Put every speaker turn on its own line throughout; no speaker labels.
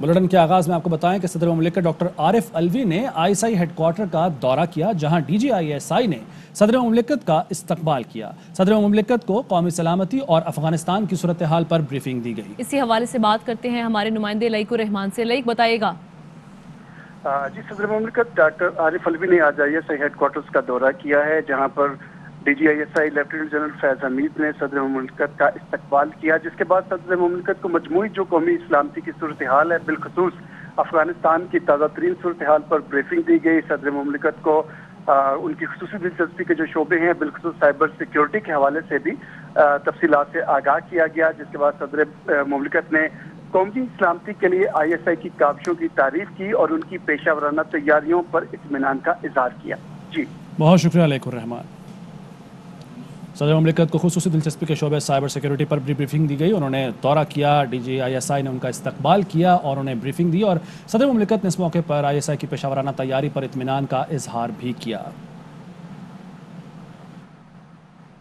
Bulletin के आगाज में आपको बताएं कि सदर मुमलिकत डॉक्टर आरिफ अलवी ने ISI हेडक्वार्टर का दौरा किया, जहां DGISI ने सदर मुमलिकत का इस्तकबाल किया। सदर मुमलिकत को कौमी सलामती और अफगानिस्तान की सूरत हाल पर ब्रीफिंग दी गई।
इसी हवाले से बात करते हैं हमारे नुमाइंदे लईकुर रहमान से। लईक बताइएगा।
जी, सदर मुमलिकत डॉक्टर आरिफ अलवी ने आज ISI हेडक्वार्टर्स का दौरा किया है, जहां पर DGISI lieutenant general Faiz Hamid ने सदर मुमलिकत का इस्तकबाल किया, जिसके बाद सदर मुमलिकत को मजमूई जो कौमी सलामती की सूरत हाल है, बिलखसूस अफगानिस्तान की ताज़ा तरीन सूरत हाल पर ब्रीफिंग दी गई। सदर मुमलिकत को उनकी खुसूसी दिलचस्पी के जो शोबे हैं, बिलखसूस साइबर सिक्योरिटी के हवाले से भी तफसीलात से आगाह किया गया, जिसके बाद सदर मुमलिकत ने कौमी सलामती के लिए ISI की काविशों की तारीफ की और उनकी पेशा वराना तैयारियों पर इत्मीनान का इजहार किया। जी,
बहुत शुक्रिया लईकुर रहमान। सदर मुमलिकत को खुसूसी दिलचस्पी के शोबे साइबर सिक्योरिटी पर भी ब्रीफिंग दी गई। उन्होंने दौरा किया, DGISI ने उनका इस्तकबाल किया और उन्हें ब्रीफिंग दी, और सदर मुमलिकत ने इस मौके पर ISI की पेशावराना तैयारी पर इत्मीनान का इजहार भी किया।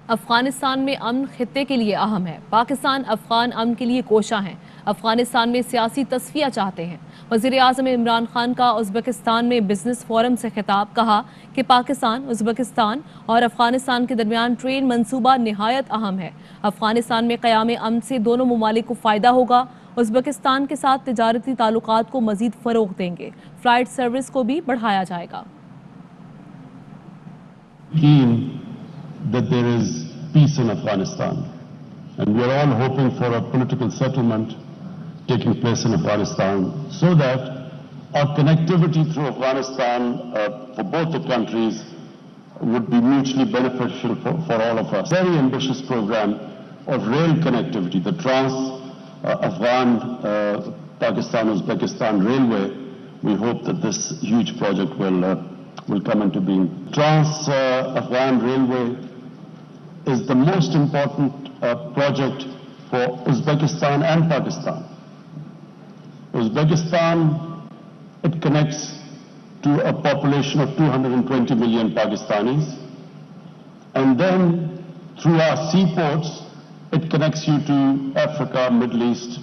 अफगानिस्तान में अमन खित्ते के लिए अहम है। पाकिस्तान अफगान अमन के लिए कोशा है। अफगानिस्तान में सियासी तस्फिया चाहते हैं। वज़ीर आज़म इमरान खान का उज़्बेकिस्तान में बिजनेस फोरम से खिताब, कहा कि पाकिस्तान, उज़्बेकिस्तान और अफगानिस्तान के दरमियान ट्रेन मंसूबा निहायत अहम है। अफगानिस्तान में क़याम अमन से दोनों ममालिक को फ़ायदा होगा। उज़्बेकिस्तान के साथ तिजारती ताल्लुकात को मज़ीद फ़रोग़ देंगे। फ़्लाइट सर्विस को भी बढ़ाया जाएगा।
That there is peace in Afghanistan, and we are all hoping for a political settlement taking place in Afghanistan, so that our connectivity through Afghanistan for both the countries would be mutually beneficial for all of us. Very ambitious program of rail connectivity, the Trans-Afghan Pakistan-Uzbekistan Railway. We hope that this huge project will come into being. Trans-Afghan Railway is the most important project for Uzbekistan and Pakistan. Uzbekistan, it connects to a population of 220 million Pakistanis, and then through our seaports, it connects you to Africa, Middle East,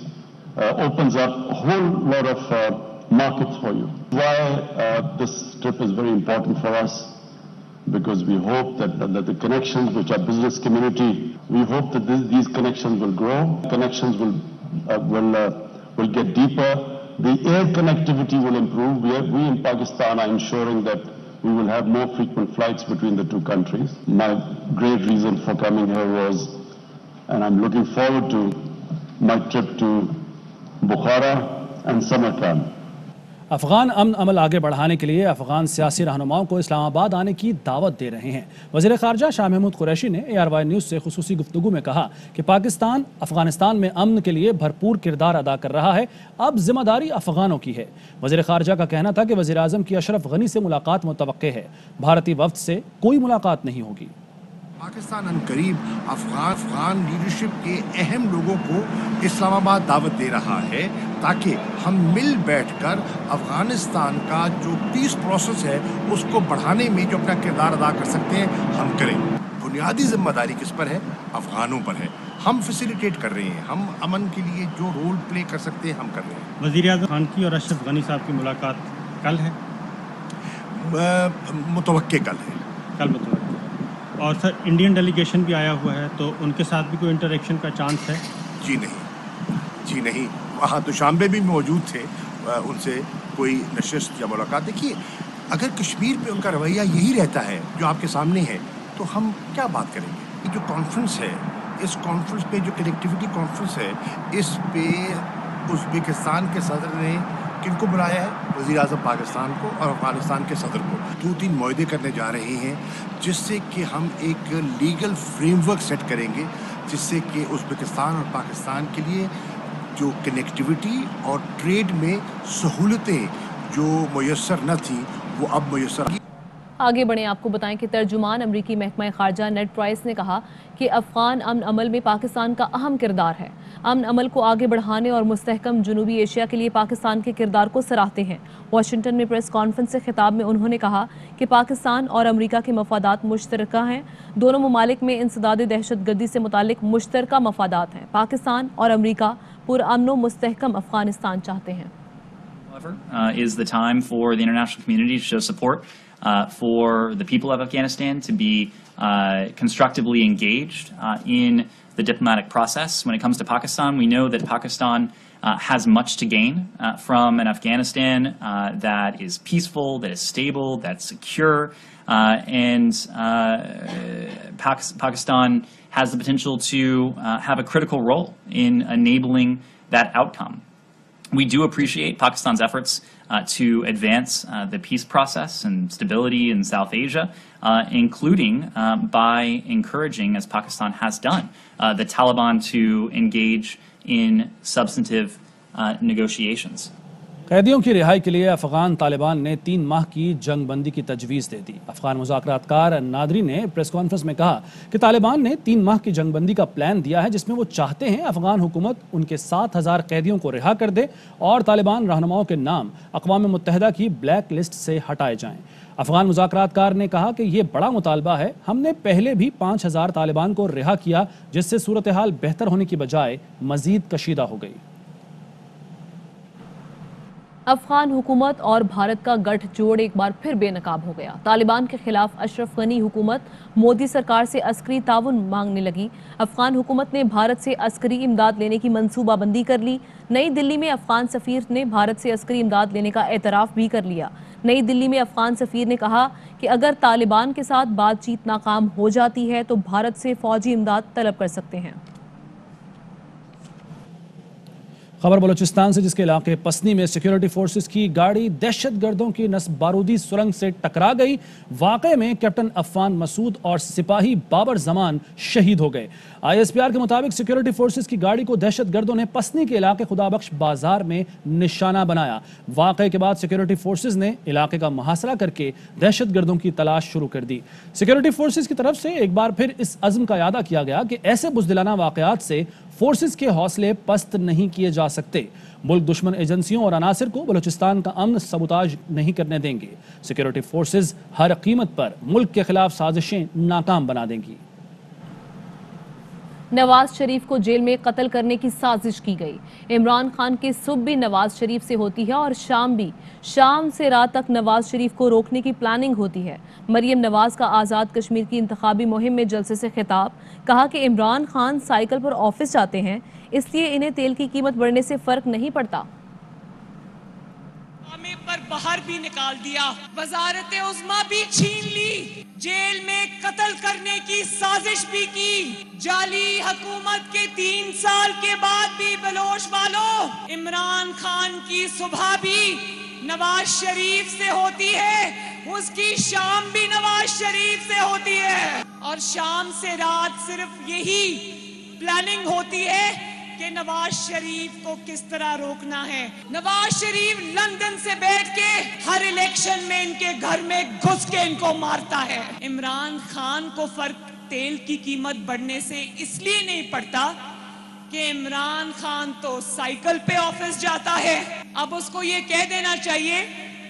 opens up a whole lot of markets for you. Why this trip is very important for us, because we hope that the connections which our business community, we hope that these connections will grow, connections will get deeper, the air connectivity will improve. We in Pakistan are ensuring that we will have more frequent flights between the two countries. My great reason for coming here was, and I'm looking forward to my trip to Bukhara and Samarkand.
Afghan अमन अमल आगे बढ़ाने के लिए अफगान सियासी रहनुमाओं को इस्लामाबाद आने की दावत दे रहे हैं। वज़ीर ख़ारजा शाह महमूद कुरैशी ने ARY न्यूज़ से खुसूसी गुफ्तगू में कहा कि पाकिस्तान अफगानिस्तान में अमन के लिए भरपूर किरदार अदा कर रहा है, अब जिम्मेदारी अफगानों की है। वज़ीर ख़ारजा का कहना था कि वज़ीर आज़म की अशरफ गनी से मुलाकात मुतवक्के है, भारतीय वफ़द से कोई मुलाकात नहीं होगी।
पाकिस्तान अनकरीब अफगान लीडरशिप के अहम लोगों को इस्लामाबाद दावत दे रहा है, ताकि हम मिल बैठकर अफगानिस्तान का जो पीस प्रोसेस है उसको बढ़ाने में जो अपना किरदार अदा कर सकते हैं हम करें। बुनियादी जिम्मेदारी किस पर है? अफगानों पर है। हम फैसिलिटेट कर रहे हैं, हम अमन के लिए जो रोल प्ले कर सकते हैं हम कर रहे हैं।
वज़ीर आज़म खान की और अशरफ गनी साहब की मुलाकात कल है?
मुतवक्के कल है।
कल मुतवक्के। और सर, इंडियन डेलीगेशन भी आया हुआ है, तो उनके साथ भी कोई इंटरेक्शन का चांस है?
जी नहीं, वहाँ दुशांबे भी मौजूद थे, उनसे कोई नशिस्त या मुलाकात। देखिए, अगर कश्मीर पे उनका रवैया यही रहता है जो आपके सामने है, तो हम क्या बात करेंगे? ये जो कॉन्फ्रेंस है, इस कॉन्फ्रेंस पे जो कनेक्टिविटी कॉन्फ्रेंस है, इस पे उज़्बेकिस्तान के सदर ने किनको बुलाया है? वज़ीर आज़म पाकिस्तान को और अफगानिस्तान के सदर को। 2-3 मुआहदे करने जा रहे हैं, जिससे कि हम एक लीगल फ्रेमवर्क सेट करेंगे, जिससे कि उज़्बेकिस्तान और पाकिस्तान के लिए जो कनेक्टिविटी और ट्रेड में सहूलतें जो मुयस्सर न थी वो अब मुयस्सर।
आगे बढ़ें, आपको बताएं कि तर्जुमान अमरीकी महकमा खारजा नेड प्राइस ने कहा कि अफगान अमन अमल में पाकिस्तान का अहम किरदार है। अमन अमल को आगे बढ़ाने और मुस्तहकम जनूबी एशिया के लिए पाकिस्तान के किरदार को सराहते हैं। वाशिंगटन में प्रेस कॉन्फ्रेंस से खिताब में उन्होंने कहा कि पाकिस्तान और अमरीका के मफादात मुश्तरका हैं। दोनों ममालिक में इंसदाद दहशतगर्दी से मुतालिक मुश्तरका मफादात हैं। पाकिस्तान और अमरीका पुरअमन व मुस्तहकम अफगानिस्तान चाहते हैं।
is the time for the international community to show support for the people of Afghanistan, to be constructively engaged in the diplomatic process. When it comes to Pakistan, we know that Pakistan has much to gain from an Afghanistan that is peaceful, that is stable, that's secure, and Pakistan has the potential to have a critical role in enabling that outcome. We do appreciate Pakistan's efforts to advance the peace process and stability in South Asia, including by encouraging, as Pakistan has done, the Taliban to engage in substantive negotiations.
कैदियों की रिहाई के लिए अफगान तालिबान ने 3 माह की जंग बंदी की तजवीज़ दे दी। अफगान मुज़ाकरातकार नादरी ने प्रेस कॉन्फ्रेंस में कहा कि तालिबान ने 3 माह की जंग बंदी का प्लान दिया है, जिसमें वो चाहते हैं अफगान हुकूमत उनके 7,000 कैदियों को रिहा कर दे और तालिबान रहनुमाओं के नाम अक़वाम मुत्तहिदा की ब्लैक लिस्ट से हटाए जाएं। अफगान मुज़ाकरातकार ने कहा कि ये बड़ा मुतालबा है, हमने पहले भी 5,000 तालिबान को रिहा किया, जिससे सूरत हाल बेहतर होने की बजाय मज़ीद कशीदा हो गई।
अफगान हुकूमत और भारत का गठजोड़ एक बार फिर बेनकाब हो गया। तालिबान के खिलाफ अशरफ गनी हुकूमत मोदी सरकार से अस्करी ताउन मांगने लगी। अफगान हुकूमत ने भारत से अस्करी इमदाद लेने की मंसूबाबंदी कर ली। नई दिल्ली में अफगान सफीर ने भारत से अस्करी इमदाद लेने का एतराफ़ भी कर लिया। नई दिल्ली में अफगान सफीर ने कहा कि अगर तालिबान के साथ बातचीत नाकाम हो जाती है तो भारत से फौजी इमदाद तलब कर सकते हैं।
खबर बलूचिस्तान से, जिसके इलाके पसनी में सिक्योरिटी फोर्सेस की गाड़ी दहशतगर्दों की नस्ब बारूदी सुरंग से टकरा गई। वाक़े में कैप्टन अफ़ान मसूद और सिपाही बाबर जमान शहीद हो गए। ISPR के मुताबिक सिक्योरिटी फोर्सेस की गाड़ी को दहशतगर्दों ने पसनी के इलाके खुदाबख्श बाजार में निशाना बनाया। वाक़े के बाद सिक्योरिटी फोर्सेस ने इलाके का मुहासरा करके दहशतगर्दों की तलाश शुरू कर दी। सिक्योरिटी फोर्सेस की तरफ से एक बार फिर इस अज़्म का यादा किया गया कि ऐसे बुज़दिलाना वाक़यात से फोर्सेस के हौसले पस्त नहीं किए जा सकते। मुल्क दुश्मन एजेंसियों और अनासिर को बलूचिस्तान का अमन सबूताज नहीं करने देंगे। सिक्योरिटी फोर्सेस हर कीमत पर मुल्क के खिलाफ साजिशें नाकाम बना देंगी।
नवाज शरीफ को जेल में कत्ल करने की साजिश की गई। इमरान खान की सुबह भी नवाज शरीफ से होती है और शाम भी। शाम से रात तक नवाज शरीफ को रोकने की प्लानिंग होती है। मरियम नवाज का आज़ाद कश्मीर की इंतखाबी मुहिम में जलसे से खिताब, कहा कि इमरान खान साइकिल पर ऑफिस जाते हैं, इसलिए इन्हें तेल की कीमत बढ़ने से फर्क नहीं पड़ता।
पर बाहर भी निकाल दिया, वजारत उज़्मा भी छीन ली, जेल में कत्ल करने की साजिश भी की। जाली हुकूमत के 3 साल के बाद भी बलोच वालों, इमरान खान की सुबह भी नवाज शरीफ से होती है, उसकी शाम भी नवाज शरीफ से होती है, और शाम से रात सिर्फ यही प्लानिंग होती है कि नवाज शरीफ को किस तरह रोकना है। नवाज शरीफ लंदन से बैठ के हर इलेक्शन में इनके घर में घुस के इनको मारता है। इमरान खान को फर्क तेल की कीमत बढ़ने से इसलिए नहीं पड़ता कि इमरान खान तो साइकिल पे ऑफिस जाता है। अब उसको ये कह देना चाहिए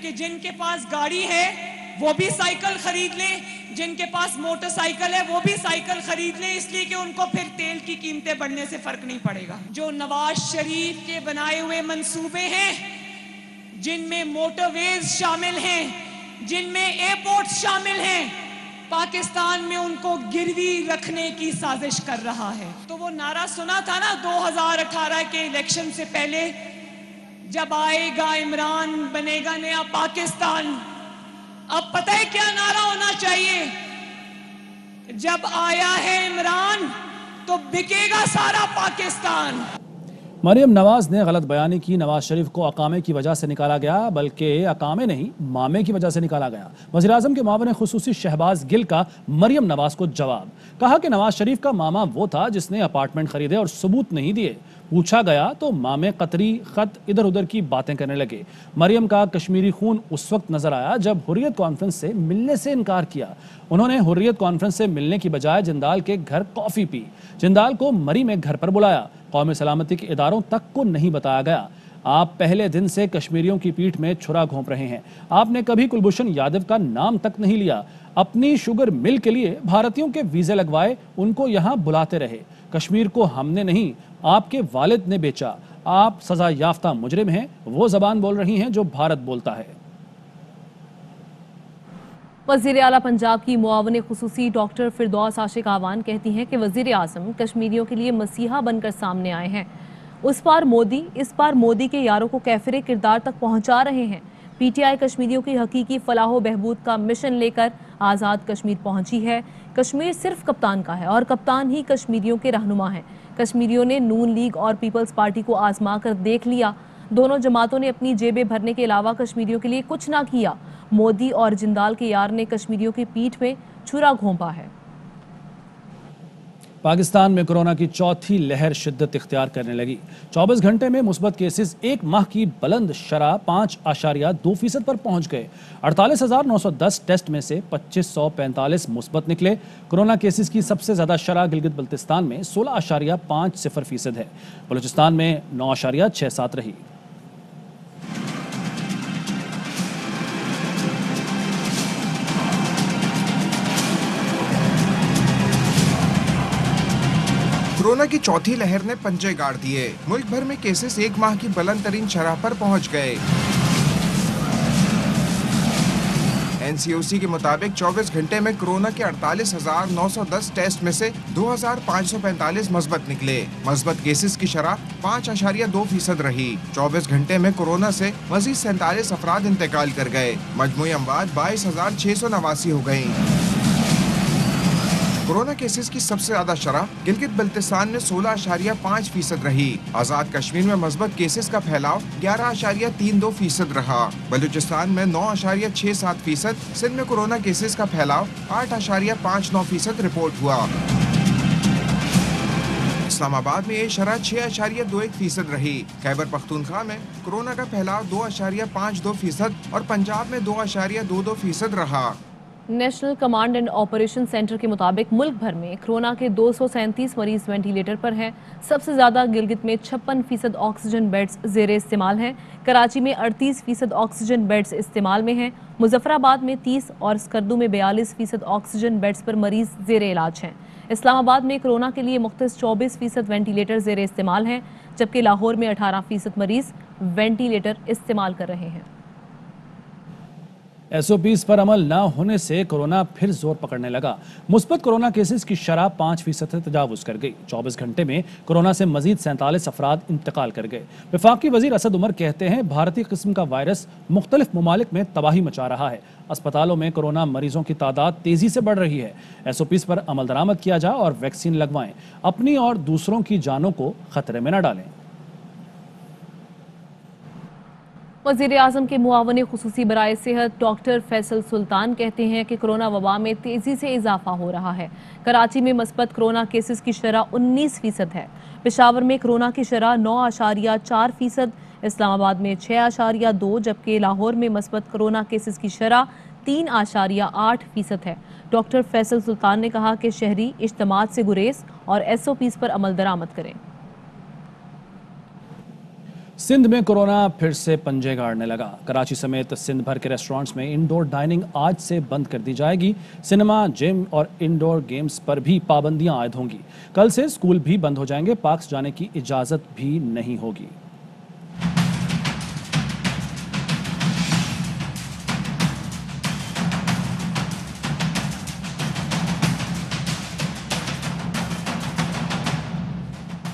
कि जिनके पास गाड़ी है वो भी साइकिल खरीद लें, जिनके पास मोटरसाइकिल है वो भी साइकिल खरीद लें, इसलिए कि उनको फिर तेल की कीमतें बढ़ने से फर्क नहीं पड़ेगा। जो नवाज शरीफ के बनाए हुए मंसूबे हैं, जिनमें मोटरवेज शामिल हैं, जिनमें एयरपोर्ट शामिल हैं, पाकिस्तान में उनको गिरवी रखने की साजिश कर रहा है। तो वो नारा सुना था ना 2018 के इलेक्शन से पहले, जब आएगा इमरान बनेगा नया पाकिस्तान। अब पता है क्या नारा होना चाहिए? जब आया है इमरान तो बिकेगा सारा पाकिस्तान।
मरियम नवाज ने गलत बयानी की। नवाज शरीफ को अकामे की वजह से निकाला गया, बल्कि अकामे नहीं मामे की वजह से निकाला गया। वज़ीर आज़म के मामले खुसूसी शहबाज गिल का मरियम नवाज को जवाब, कहा कि नवाज शरीफ का मामा वो था जिसने अपार्टमेंट खरीदे और सबूत नहीं दिए। पूछा गया तो मामे कतरी खत इधर उधर की बातें करने लगे। मरियम का कश्मीरी खून उस वक्त नजर आया जब हुर्रियत कॉन्फ्रेंस से मिलने से इनकार किया। उन्होंने हुर्रियत कॉन्फ्रेंस से मिलने की बजाय जिंदाल के घर कॉफी पी। जिंदाल को मरी में घर पर बुलाया, कौमी सलामती के इदारों तक को नहीं बताया गया। आप पहले दिन से कश्मीरियों की पीठ में छुरा घोंप रहे हैं। आपने कभी कुलभूषण यादव का नाम तक नहीं लिया। अपनी शुगर मिल के लिए भारतीयों के वीजे लगवाए, उनको यहाँ बुलाते रहे। कश्मीर को हमने नहीं, आपके वालिद ने बेचा। आप सजा याफ्ता मुजरिम हैं, वो ज़बान बोल रही हैं जो भारत बोलता है।
वज़ीर आला पंजाब की मुआवन खुसूसी डॉक्टर फिरदौस आशिक आवान कहती हैं कि वज़ीर आज़म कश्मीरियों के लिए मसीहा बनकर सामने आए हैं। उस पार मोदी, इस पार मोदी के यारों को कैफिर किरदार तक पहुंचा रहे हैं। पीटीआई कश्मीरियों की हकीकी फलाह बहबूद का मिशन लेकर आज़ाद कश्मीर पहुंची है। कश्मीर सिर्फ कप्तान का है और कप्तान ही कश्मीरियों के रहनुमा हैं। कश्मीरियों ने नून लीग और पीपल्स पार्टी को आजमा कर देख लिया। दोनों जमातों ने अपनी जेबें भरने के अलावा कश्मीरियों के लिए कुछ ना किया। मोदी और जिंदाल के यार ने कश्मीरियों की पीठ में छुरा घोंपा है।
पाकिस्तान में कोरोना की चौथी लहर शिद्दत इख्तियार करने लगी। 24 घंटे में मुस्बत केसेस एक माह की बुलंद शरह 5.2% पर पहुंच गए। 48,910 टेस्ट में से 2545 मुस्बत निकले। कोरोना केसेस की सबसे ज्यादा शरह गिलगित बल्तिस्तान में 16.50% है। बलूचिस्तान में 9.67 रही।
कोरोना की चौथी लहर ने पंजे गाड़ दिए। मुल्क भर में केसेस एक माह की बुलंद तरीन शरह पर पहुंच गए। एनसीओसी के मुताबिक 24 घंटे में कोरोना के 48,910 टेस्ट में से 2,545 मुस्बत निकले। मुस्बत केसेस की शरह 5.2% रही। 24 घंटे में कोरोना से मजीद 47 अफराद इंतकाल कर गए। मजमूई अमवात 22,689 हो गयी। कोरोना केसेस की सबसे ज्यादा शरह गिलगित बल्तिस्तान में 16.5% रही। आजाद कश्मीर में मुस्बत केसेस का फैलाव 11.32% रहा। बलूचिस्तान में 9.67%, सिंध में कोरोना केसेस का फैलाव 8.59% रिपोर्ट हुआ। इस्लामाबाद में ये शरह 6.21% रही। खैबर पख्तूनख्वा में कोरोना का फैलाव 2.52% और पंजाब में 2.22% रहा।
National command and operation centre के मुताबिक मुल्क भर में कोरोना के 237 मरीज वेंटिलेटर पर हैं। सबसे ज्यादा गिलगित में 56% ऑक्सीजन बेड्स जेर इस्तेमाल हैं। कराची में 38% ऑक्सीजन बेड्स इस्तेमाल में हैं। मुजफ्फराबाद में 30 और स्कर्दू में 42% ऑक्सीजन बेड्स पर मरीज जेर इलाज हैं। इस्लामाबाद में कोरोना के लिए मुख्तस 24% वेंटिलेटर जेर इस्तेमाल हैं, जबकि लाहौर में 18% मरीज वेंटिलेटर इस्तेमाल कर रहे हैं।
एसओपीज पर अमल न होने से कोरोना फिर जोर पकड़ने लगा। मुस्बत कोरोना केसेस की शरह 5% से तजावुज कर गई। 24 घंटे में कोरोना से मजीद 47 अफराद इंतकाल कर गए। वफाकी वजीर असद उमर कहते हैं भारतीय किस्म का वायरस मुख्तलिफ ममालिक में तबाही मचा रहा है। अस्पतालों में कोरोना मरीजों की तादाद तेजी से बढ़ रही है। एसओपीज पर अमल दरामद किया जाए और वैक्सीन लगवाएं। अपनी और दूसरों की जानों को खतरे में न डालें।
वज़ीर आज़म के मुआवन खुसूसी बराए सेहत डॉक्टर फैसल सुल्तान कहते हैं कि कोरोना वबा में तेज़ी से इजाफा हो रहा है। कराची में मुस्बत कोरोना केसेस की शरह 19% है। पेशावर में कोरोना की शरह 9.4%, इस्लामाबाद में 6.2, जबकि लाहौर में मुस्बत कोरोना केसेस की शरह 3.8% है। डॉक्टर फैसल सुल्तान ने कहा कि शहरी इज्तिमात से गुरेज और एसओपीज पर अमल दरामद करें।
सिंध में कोरोना फिर से पंजे गाड़ने लगा। कराची समेत सिंध भर के रेस्टोरेंट्स में इंडोर डाइनिंग आज से बंद कर दी जाएगी। सिनेमा, जिम और इंडोर गेम्स पर भी पाबंदियां आयद होंगी। कल से स्कूल भी बंद हो जाएंगे। पार्क्स जाने की इजाजत भी नहीं होगी।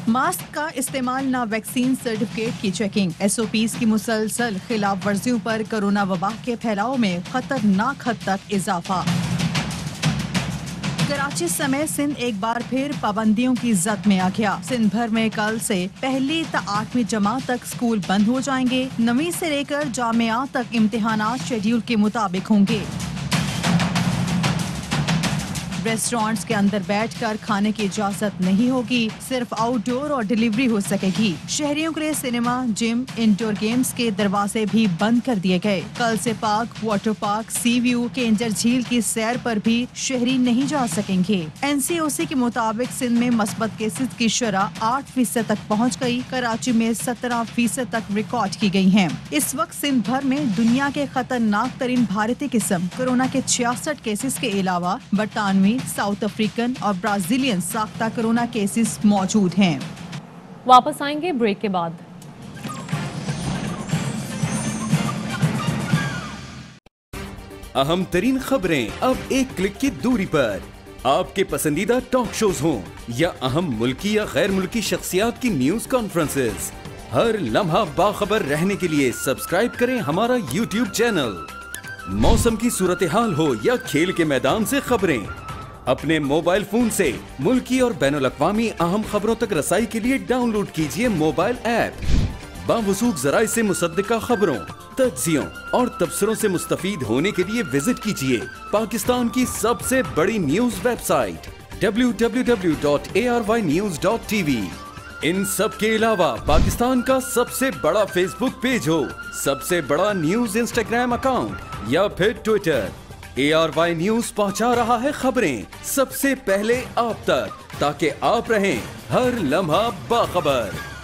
मास्क का इस्तेमाल ना वैक्सीन सर्टिफिकेट की चेकिंग। एसओपीज की मुसलसल खिलाफ वर्जियों पर कोरोना वबा के फैलाव में खतरनाक हद तक इजाफा। कराची समेत सिंध एक बार फिर पाबंदियों की जद में आ गया। सिंध भर में कल से 1ली से 8वीं जमात तक स्कूल बंद हो जाएंगे। 9वीं से लेकर जामिया तक इम्तिहानात शेड्यूल के मुताबिक होंगे। रेस्टोरेंट्स के अंदर बैठकर खाने की इजाजत नहीं होगी, सिर्फ आउटडोर और डिलीवरी हो सकेगी। शहरियों के लिए सिनेमा, जिम, इंडोर गेम्स के दरवाजे भी बंद कर दिए गए। कल से पार्क, वाटर पार्क, सी व्यू, केंजर झील की सैर पर भी शहरी नहीं जा सकेंगे। एनसीओसी के मुताबिक सिंध में मुस्बत केसेस की शरह 8% तक पहुँच गयी। कराची में 17% तक रिकॉर्ड की गयी है। इस वक्त सिंध भर में दुनिया के खतरनाक तरीन भारतीय किस्म कोरोना के 66 केसेस के अलावा 92 साउथ अफ्रीकन और ब्राजीलियन साख्ता कोरोना केसेस मौजूद हैं।
वापस आएंगे ब्रेक के बाद।
अहम तरीन खबरें अब एक क्लिक की दूरी पर। आपके पसंदीदा टॉक शोज हों या अहम मुल्की या गैर मुल्की शख्सियात की न्यूज कॉन्फ्रेंसेस, हर लम्हा बाखबर रहने के लिए सब्सक्राइब करें हमारा YouTube चैनल। मौसम की सूरत हाल हो या खेल के मैदान से खबरें, अपने मोबाइल फोन से मुल्की और बैनुल-अक़वामी अहम खबरों तक रसाई के लिए डाउनलोड कीजिए मोबाइल ऐप। बावसूख ज़राए से मुसद्दिका खबरों, तज्ज़ियों और तबसरों से मुस्तफ़ीद होने के लिए विजिट कीजिए पाकिस्तान की सबसे बड़ी न्यूज वेबसाइट www.arYnews.tv। इन सब के अलावा पाकिस्तान का सबसे बड़ा फेसबुक पेज हो, सबसे बड़ा न्यूज इंस्टाग्राम अकाउंट या फिर ट्विटर, ARY न्यूज पहुंचा रहा है खबरें सबसे पहले आप तक, ताकि आप रहें हर लम्हा बाखबर।